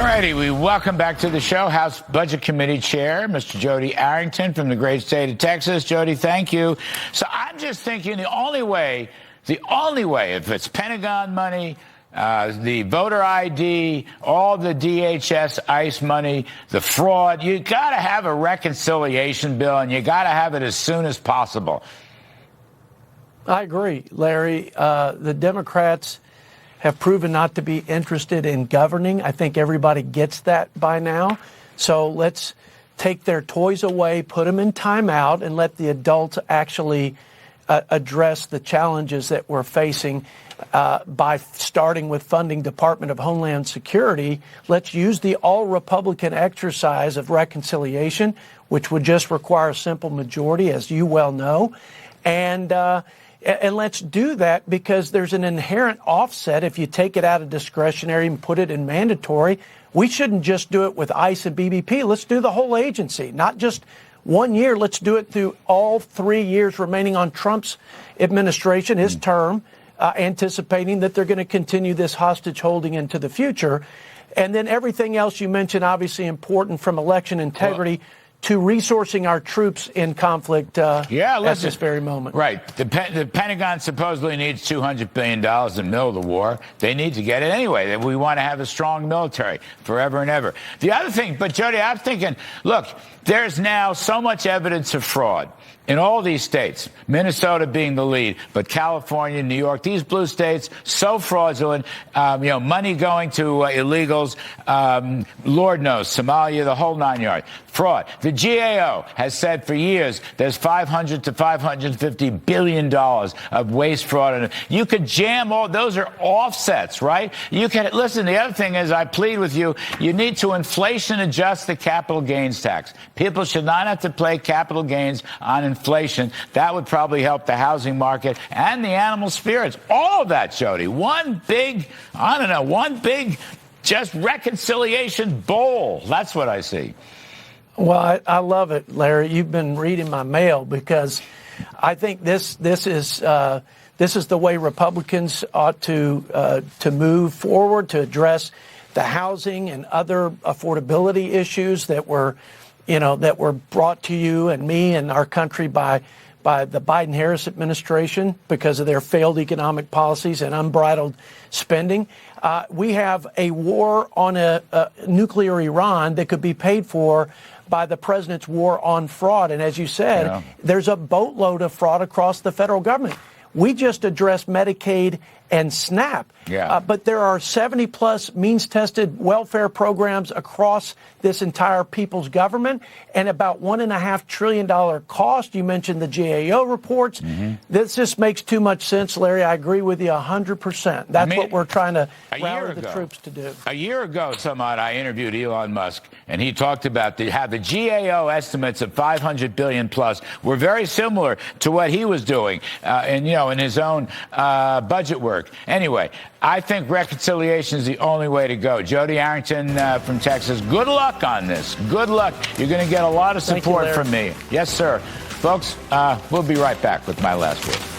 righty, we welcome back to the show House Budget Committee Chair, Mr. Jody Arrington from the great state of Texas. Jody, thank you. So I'm just thinking the only way, if it's Pentagon money, the voter ID, all the DHS ICE money, the fraud, you got to have a reconciliation bill, and you got to have it as soon as possible. I agree, Larry. The Democrats have proven not to be interested in governing. I think everybody gets that by now. So let's take their toys away, put them in timeout, and let the adults actually address the challenges that we're facing by starting with funding Department of Homeland Security. Let's use the all-Republican exercise of reconciliation, which would just require a simple majority, as you well know. And let's do that because there's an inherent offset if you take it out of discretionary and put it in mandatory. We shouldn't just do it with ICE and BBP. Let's do the whole agency, not just 1 year. Let's do it through all 3 years remaining on Trump's administration, his term, anticipating that they're going to continue this hostage holding into the future. And then everything else you mentioned, obviously important, from election integrity to resourcing our troops in conflict at this very moment. Right. The Pentagon supposedly needs $200 billion in the middle of the war. They need to get it anyway. We want to have a strong military forever and ever. The other thing, but Jody, I'm thinking, look, there's now so much evidence of fraud in all these states, Minnesota being the lead, but California, New York, these blue states, so fraudulent, money going to illegals, Lord knows, Somalia, the whole 9 yards. Fraud. The GAO has said for years there's $500 to $550 billion of waste, fraud. And you could jam all, those are offsets, right? You can, listen, the other thing is, I plead with you, you need to inflation adjust the capital gains tax. People should not have to pay capital gains on inflation. That would probably help the housing market and the animal spirits. All of that, Jody. One big just reconciliation bowl. That's what I see. Well, I love it, Larry. You've been reading my mail because I think this is the way Republicans ought to move forward to address the housing and other affordability issues that were brought to you and me and our country by the Biden-Harris administration because of their failed economic policies and unbridled spending. We have a war on a nuclear Iran that could be paid for by the president's war on fraud. And as you said, there's a boatload of fraud across the federal government. We just addressed Medicaid and SNAP. But there are 70-plus means-tested welfare programs across this entire people's government and about $1.5 trillion cost. You mentioned the GAO reports. This just makes too much sense, Larry. I agree with you 100%. That's what we're trying to rally the troops to do. A year ago, I interviewed Elon Musk, and he talked about how the GAO estimates of $500 billion plus were very similar to what he was doing in his own budget work. Anyway, I think reconciliation is the only way to go. Jody Arrington from Texas, good luck on this. Good luck. You're going to get a lot of support from me. Yes, sir. Folks, we'll be right back with my last word.